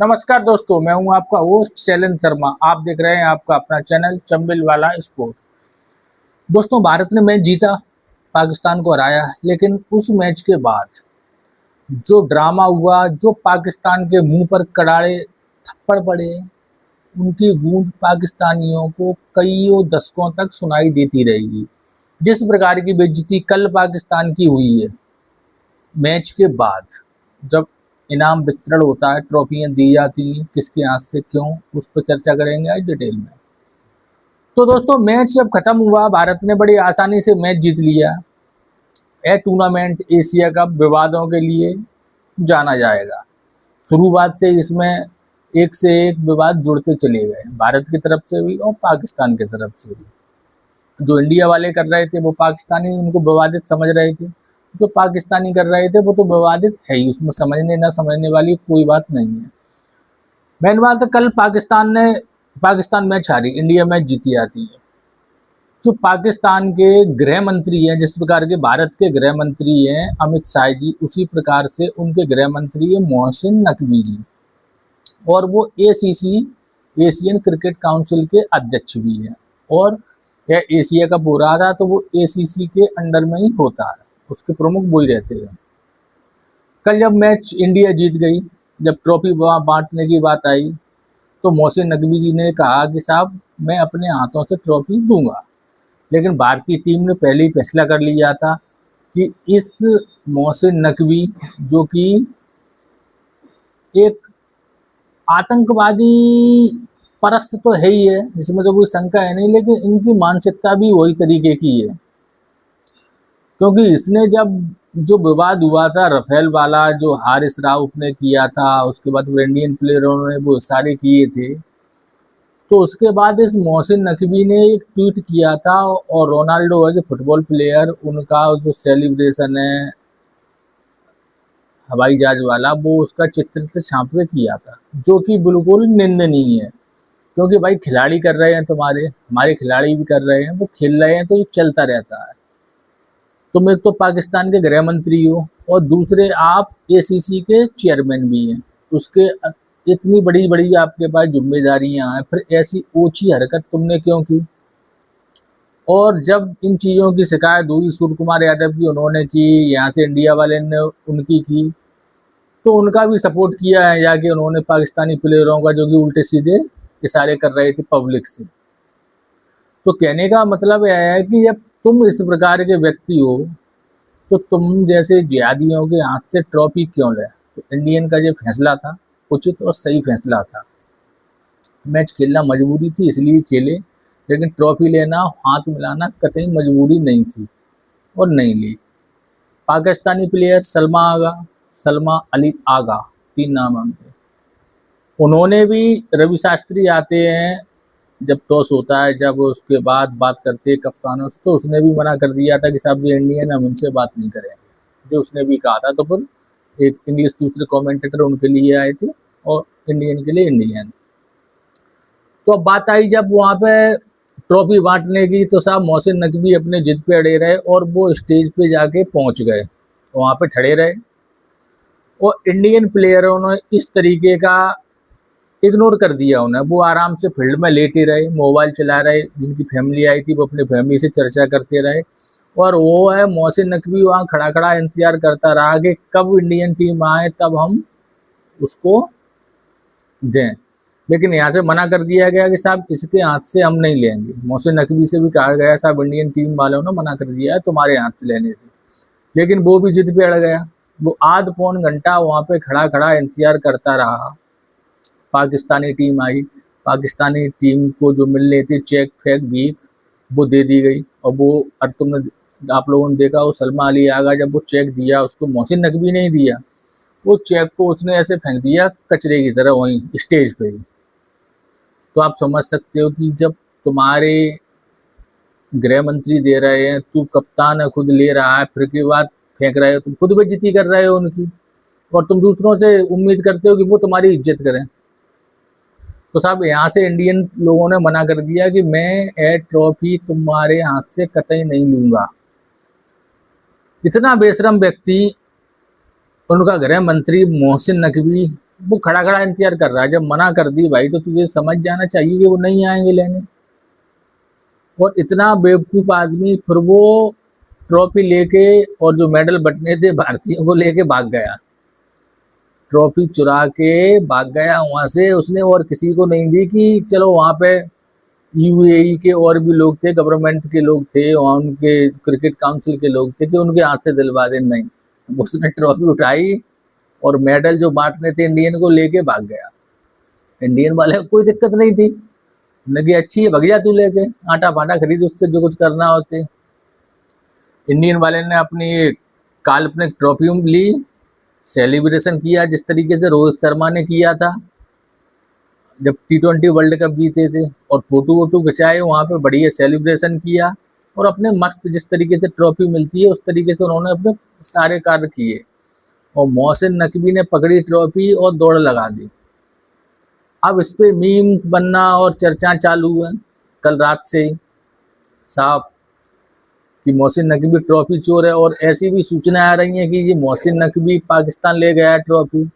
नमस्कार दोस्तों, मैं हूं आपका होस्ट शैलेंद्र शर्मा। आप देख रहे हैं आपका अपना चैनल चंबिल वाला स्पोर्ट। दोस्तों, भारत ने मैच जीता, पाकिस्तान को हराया, लेकिन उस मैच के बाद जो ड्रामा हुआ, जो पाकिस्तान के मुंह पर करारे थप्पड़ पड़े, उनकी गूंज पाकिस्तानियों को कईयों दशकों तक सुनाई देती रहेगी। जिस प्रकार की बेइज्जती कल पाकिस्तान की हुई है मैच के बाद, जब इनाम वितरण होता है, ट्रॉफियां दी जाती हैं, किसके हाथ से क्यों, उस पर चर्चा करेंगे आज डिटेल में। तो दोस्तों, मैच जब खत्म हुआ, भारत ने बड़ी आसानी से मैच जीत लिया। यह टूर्नामेंट एशिया कप विवादों के लिए जाना जाएगा। शुरुआत से इसमें एक से एक विवाद जुड़ते चले गए, भारत की तरफ से भी और पाकिस्तान की तरफ से भी। जो इंडिया वाले कर रहे थे वो पाकिस्तानी उनको विवादित समझ रहे थे, जो पाकिस्तानी कर रहे थे वो तो विवादित है ही, उसमें समझने ना समझने वाली कोई बात नहीं है। मेन बात है, कल पाकिस्तान मैच हारी, इंडिया मैच जीती जाती है। जो पाकिस्तान के गृह मंत्री हैं, जिस प्रकार के भारत के गृह मंत्री हैं अमित शाह जी, उसी प्रकार से उनके गृह मंत्री है मोहसिन नकवी जी, और वो एसीसी एशियन क्रिकेट काउंसिल के अध्यक्ष भी हैं। और यह एशिया कप हो रहा था तो वो एसीसी के अंडर में ही होता है, उसके प्रमुख वही रहते हैं। कल जब मैच इंडिया जीत गई, जब ट्रॉफी बांटने की बात आई, तो मोहसिन नकवी जी ने कहा कि साहब, मैं अपने हाथों से ट्रॉफी दूंगा। लेकिन भारतीय टीम ने पहले ही फैसला कर लिया था कि इस मोहसिन नकवी, जो कि एक आतंकवादी परस्त तो है ही है, इसमें तो कोई शंका है नहीं, लेकिन इनकी मानसिकता भी वही तरीके की है। क्योंकि इसने जब जो विवाद हुआ था रफेल वाला, जो हारिस राउफ ने किया था, उसके बाद वो इंडियन प्लेयरों ने वो सारे किए थे, तो उसके बाद इस मोहसिन नकवी ने एक ट्वीट किया था, और रोनाल्डो है जो फुटबॉल प्लेयर, उनका जो सेलिब्रेशन है हवाई जहाज वाला, वो उसका चित्र छाप के किया था, जो कि बिल्कुल निंदनीय है। क्योंकि भाई, खिलाड़ी कर रहे हैं, तुम्हारे हमारे खिलाड़ी भी कर रहे हैं, वो खेल रहे हैं, तो ये चलता रहता है। तुम एक तो पाकिस्तान के गृह मंत्री हो, और दूसरे आप एसीसी के चेयरमैन भी हैं। उसके इतनी बड़ी बड़ी आपके पास जिम्मेदारियां हैं, फिर ऐसी ऊंची हरकत तुमने क्यों की? और जब इन चीज़ों की शिकायत हुई सूर्य कुमार यादव की, उन्होंने की, यहाँ से इंडिया वाले ने उनकी की, तो उनका भी सपोर्ट किया है जाके उन्होंने पाकिस्तानी प्लेयरों का, जो कि उल्टे सीधे इशारे कर रहे थे पब्लिक से। तो कहने का मतलब यह है कि जब तुम इस प्रकार के व्यक्ति हो, तो तुम जैसे जिहादियों के हाथ से ट्रॉफी क्यों ले? तो इंडियन का जो फैसला था, उचित और सही फैसला था। मैच खेलना मजबूरी थी, इसलिए खेले, लेकिन ट्रॉफी लेना, हाथ मिलाना कतई मजबूरी नहीं थी, और नहीं ली। पाकिस्तानी प्लेयर सलमा अली आगा, 3 नाम है उनके, उन्होंने भी, रवि शास्त्री आते हैं जब टॉस होता है, जब उसके बाद बात करते हैं कप्तानों से, तो उसने भी मना कर दिया था कि साहब जो इंडियन, हम इनसे बात नहीं करेंगे, जो उसने भी कहा था। तो फिर एक इंग्लिश दूसरे कमेंटेटर उनके लिए आए थे, और इंडियन के लिए इंडियन। तो अब बात आई जब वहाँ पे ट्रॉफी बांटने की, तो साहब मोहसिन नकवी अपने जिद पे अड़े रहे, और वो स्टेज पे जाके पहुंच गए, वहाँ पे खड़े रहे, और इंडियन प्लेयरों ने इस तरीके का इग्नोर कर दिया उन्हें। वो आराम से फील्ड में लेटे रहे, मोबाइल चला रहे, जिनकी फैमिली आई थी वो अपनी फैमिली से चर्चा करते रहे, और वो है मोहसिन नकवी वहाँ खड़ा खड़ा इंतजार करता रहा कि कब इंडियन टीम आए, तब हम उसको दें। लेकिन यहाँ से मना कर दिया गया कि साहब इसके हाथ से हम नहीं लेंगे। मोहसिन नकवी से भी कहा गया, साहब इंडियन टीम वालों ने मना कर दिया है तुम्हारे हाथ से लेने से, लेकिन वो भी जिद पे अड़ गया। वो आध पौन घंटा वहाँ पे खड़ा खड़ा इंतजार करता रहा। पाकिस्तानी टीम आई, पाकिस्तानी टीम को जो मिलने थी चेक फेक भी, वो दे दी गई। और वो, और तुमने, आप लोगों ने देखा, वो सलमा अली आगा जब वो चेक दिया, उसको मोहसिन नकवी ने ही दिया, वो चेक को उसने ऐसे फेंक दिया कचरे की तरह वहीं स्टेज पे ही। तो आप समझ सकते हो कि जब तुम्हारे गृह मंत्री दे रहे हैं, तू कप्तान है खुद ले रहा है, फिर के बाद फेंक रहे हो, तुम खुद बेइज्जती कर रहे हो उनकी, और तुम दूसरों से उम्मीद करते हो कि वो तुम्हारी इज्जत करें। तो साहब यहाँ से इंडियन लोगों ने मना कर दिया कि मैं ये ट्रॉफी तुम्हारे हाथ से कतई नहीं लूंगा। इतना बेशरम व्यक्ति उनका गृह मंत्री मोहसिन नकवी वो खड़ा खड़ा इंतजार कर रहा है। जब मना कर दी भाई तो तुझे समझ जाना चाहिए कि वो नहीं आएंगे लेने। और इतना बेवकूफ आदमी, फिर वो ट्रॉफी लेके और जो मेडल बंटने थे भारतीयों को लेके भाग गया। ट्रॉफी चुरा के भाग गया वहां से उसने, और किसी को नहीं दी कि चलो वहां पे यूएई के और भी लोग थे, गवर्नमेंट के लोग थे वहाँ, उनके क्रिकेट काउंसिल के लोग थे कि उनके हाथ से दिलवा दे। नहीं, उसने ट्रॉफी उठाई और मेडल जो बांटने थे इंडियन को लेके भाग गया। इंडियन वाले को कोई दिक्कत नहीं थी, लगी अच्छी है भग जा तू लेके, आटा पाटा खरीद उससे जो कुछ करना होते। इंडियन वाले ने अपनी काल्पनिक ट्रॉफी ली, सेलिब्रेशन किया जिस तरीके से रोहित शर्मा ने किया था जब T20 वर्ल्ड कप जीते थे, और फोटो वोटो खिंचाए वहाँ पे, बढ़िया सेलिब्रेशन किया। और अपने मस्त जिस तरीके से ट्रॉफी मिलती है उस तरीके से उन्होंने अपने सारे कार्य किए। और मोहसिन नकवी ने पकड़ी ट्रॉफी और दौड़ लगा दी। अब इस पे मीम बनना और चर्चा चालू है कल रात से ही साहब कि मोहसिन नकवी ट्रॉफी चोर है। और ऐसी भी सूचनाएं आ रही हैं कि ये मोहसिन नकवी पाकिस्तान ले गया है ट्रॉफी,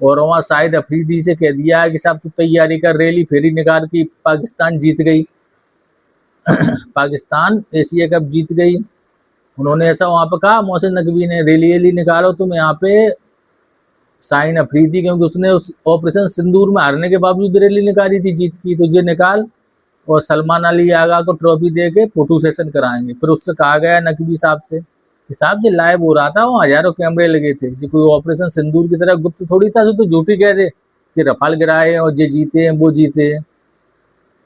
और वहाँ शाहिद अफरीदी से कह दिया है कि साहब तू तैयारी कर, रैली फेरी निकाल की पाकिस्तान जीत गई पाकिस्तान एशिया कप जीत गई। उन्होंने ऐसा वहाँ पे कहा मोहसिन नकवी ने, रैली रैली निकालो तुम यहाँ पे शाहिद अफरीदी, क्योंकि उसने उस ऑपरेशन सिंदूर में हारने के बावजूद रैली निकाली थी जीत की, तो ये निकाल। और सलमान अली आगा को ट्रॉफी दे के फोटो सेशन कराएंगे। फिर उससे कहा गया नकवी साहब से कि साहब ये लाइव हो रहा था, वहाँ हजारों कैमरे लगे थे, जो कोई ऑपरेशन सिंदूर की तरह गुप्त थोड़ी था तो झूठी कह दे कि रफाल गिराए और ये जीते हैं वो जीते हैं।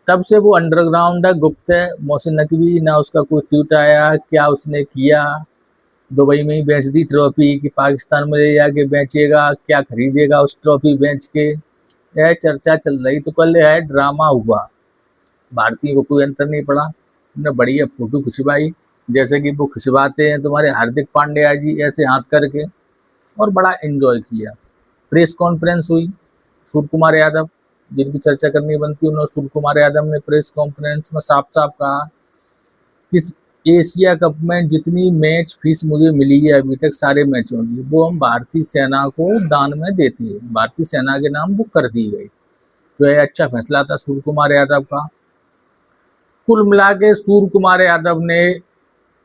तब से वो अंडरग्राउंड है, गुप्त है मोहसिन नकवी, ना उसका कोई ट्वीट आया क्या उसने किया। दुबई में ही बेच दी ट्रॉफी कि पाकिस्तान में ले जाके बेचेगा, क्या खरीदेगा उस ट्रॉफी बेच के, यह चर्चा चल रही। तो कल है ड्रामा हुआ, भारतीय को कोई अंतर नहीं पड़ा। उन्होंने बढ़िया फोटो खिंचवाई जैसे कि वो खिंचवाते हैं तुम्हारे हार्दिक पांड्या जी ऐसे हाथ करके, और बड़ा एंजॉय किया। प्रेस कॉन्फ्रेंस हुई, सूर्य कुमार यादव जिनकी चर्चा करनी बनती, उन्होंने सूर्य कुमार यादव ने प्रेस कॉन्फ्रेंस में साफ साफ कहा कि एशिया कप में जितनी मैच फीस मुझे मिली है अभी तक सारे मैचों की, वो हम भारतीय सेना को दान में देते हैं, भारतीय सेना के नाम बुक कर दी गई। तो यह अच्छा फैसला था सूर्य कुमार यादव का। कुल मिला के सूर्य कुमार यादव ने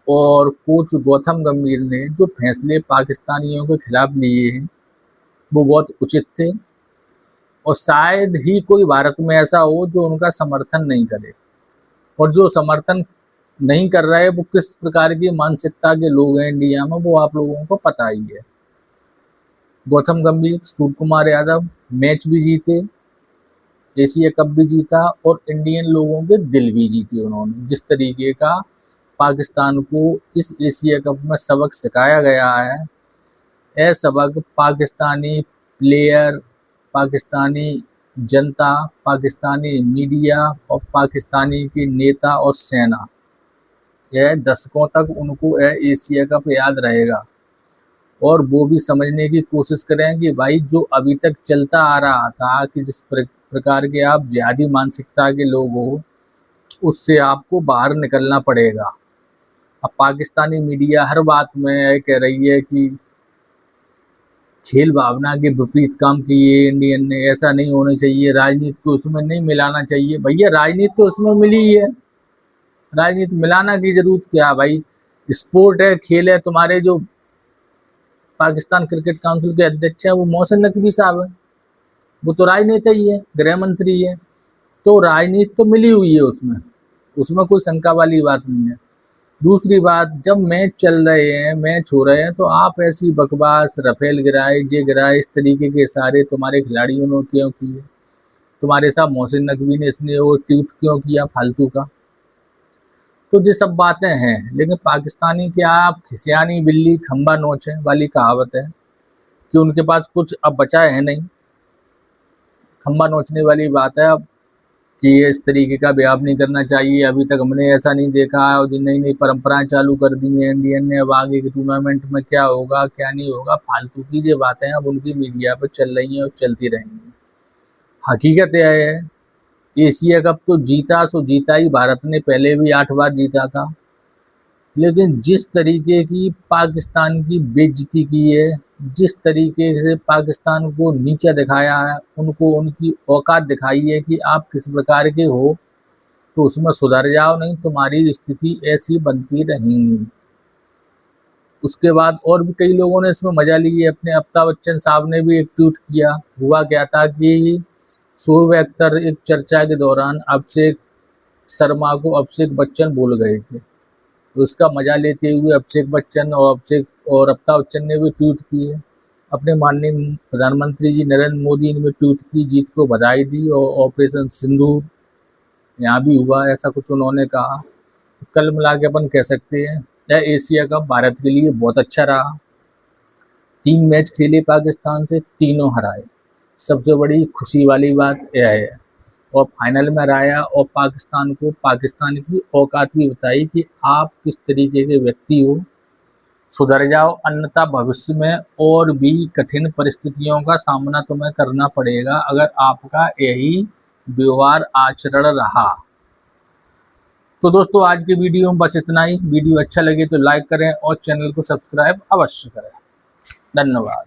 और कोच गौतम गंभीर ने जो फैसले पाकिस्तानियों के खिलाफ लिए हैं वो बहुत उचित थे, और शायद ही कोई भारत में ऐसा हो जो उनका समर्थन नहीं करे। और जो समर्थन नहीं कर रहे वो किस प्रकार की मानसिकता के लोग हैं इंडिया में, वो आप लोगों को पता ही है। गौतम गंभीर, सूर्य कुमार यादव मैच भी जीते, एशिया कप भी जीता, और इंडियन लोगों के दिल भी जीते उन्होंने। जिस तरीके का पाकिस्तान को इस एशिया कप में सबक सिखाया गया है, यह सबक पाकिस्तानी प्लेयर, पाकिस्तानी जनता, पाकिस्तानी मीडिया और पाकिस्तानी के नेता और सेना, यह दशकों तक उनको यह एशिया कप याद रहेगा। और वो भी समझने की कोशिश करें कि भाई जो अभी तक चलता आ रहा था कि जिस प्रकार के आप जिहादी मानसिकता के लोग हो, उससे आपको बाहर निकलना पड़ेगा। अब पाकिस्तानी मीडिया हर बात में यह कह रही है कि खेल भावना के विपरीत काम किए इंडियन ने, ऐसा नहीं होना चाहिए, राजनीति को उसमें नहीं मिलाना चाहिए। भैया राजनीति तो उसमें मिली ही है, राजनीति मिलाना की जरूरत क्या भाई, स्पोर्ट है, खेल है। तुम्हारे जो पाकिस्तान क्रिकेट काउंसिल के अध्यक्ष हैं वो मोहसिन नकवी साहब है, वो तो राजनेता ही है, गृह मंत्री है। तो राजनीति तो मिली हुई है उसमें, उसमें कोई शंका वाली बात नहीं है। दूसरी बात, जब मैच चल रहे हैं, मैच हो रहे हैं, तो आप ऐसी बकवास, रफेल गिराए, जे गिराए, इस तरीके के सारे तुम्हारे खिलाड़ियों ने क्यों किए, तुम्हारे साथ मोहसिन नकवी ने इसने वो ट्वीट क्यों किया फालतू का। तो ये सब बातें हैं, लेकिन पाकिस्तानी क्या, आप खिसियानी बिल्ली खंबा नोचे वाली कहावत है कि उनके पास कुछ अब बचा है नहीं। खंबा नोचने वाली बात है अब कि ये इस तरीके का व्यवहार नहीं करना चाहिए, अभी तक हमने ऐसा नहीं देखा है, और जो नई नई परंपराएं चालू कर दी हैं इंडियन ने, अब आगे के टूर्नामेंट में क्या होगा क्या नहीं होगा, फालतू की ये बातें अब उनकी मीडिया पर चल रही हैं और चलती रहेंगी। हकीकत यह है एशिया कप तो जीता सो जीता ही, भारत ने पहले भी 8 बार जीता था, लेकिन जिस तरीके की पाकिस्तान की बेइज्जती की है, जिस तरीके से पाकिस्तान को नीचा दिखाया है, उनको उनकी औकात दिखाई है कि आप किस प्रकार के हो, तो उसमें सुधर जाओ, नहीं तुम्हारी स्थिति ऐसी बनती रहेंगी। उसके बाद और भी कई लोगों ने इसमें मजा ली है। अपने अमिताभ बच्चन साहब ने भी एक ट्वीट किया। हुआ क्या था कि शोएब अख्तर एक चर्चा के दौरान अभिषेक शर्मा को अभिषेक बच्चन बोल गए थे, तो उसका मजा लेते हुए अभिषेक बच्चन और अमिताभ बच्चन ने भी ट्वीट किए। अपने माननीय प्रधानमंत्री जी नरेंद्र मोदी ने भी ट्वीट की, जीत को बधाई दी और ऑपरेशन सिंदूर यहाँ भी हुआ, ऐसा कुछ उन्होंने कहा। कल मिला के अपन कह सकते हैं यह एशिया कप भारत के लिए बहुत अच्छा रहा। 3 मैच खेले पाकिस्तान से, तीनों हराए। सबसे बड़ी खुशी वाली बात यह है, और फाइनल में हराया और पाकिस्तान को पाकिस्तान की औकात भी बताई कि आप किस तरीके के व्यक्ति हो, सुधर जाओ, अन्यथा भविष्य में और भी कठिन परिस्थितियों का सामना तुम्हें करना पड़ेगा अगर आपका यही व्यवहार आचरण रहा। तो दोस्तों आज की वीडियो में बस इतना ही। वीडियो अच्छा लगे तो लाइक करें और चैनल को सब्सक्राइब अवश्य करें। धन्यवाद।